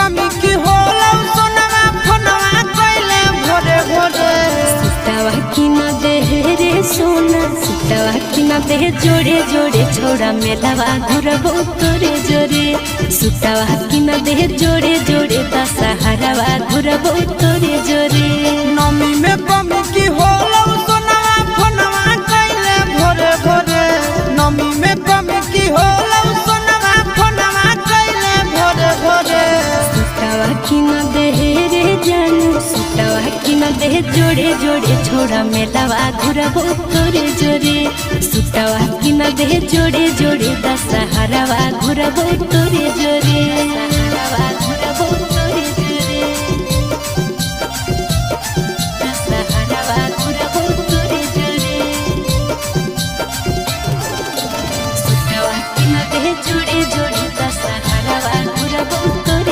कमी की होला सोनवा फोनवा कइले भोरे भोरे सुतावा की न दे रे सोना सुतावा की न दे जोड़े जोड़े छोड़ा मेलावा घुरबो तोरे जोरे सुतावा की न दे जोड़े जोड़े दशहरावा घुरबो तोरे जोरे नमी में कमी की होला सोनवा फोनवा कइले भोरे भोरे नमी में कमी की होला सोनवा फोनवा कइले भोरे भोरे सुतावा की न दे रे जानू सुतावा की न दे जोड़े जोड़े छोड़ा मेलावा घुरबो तोरे जोरे सुतावा की न दे जोड़े जोड़े दशहरावा घुरबो तोरे जोरे।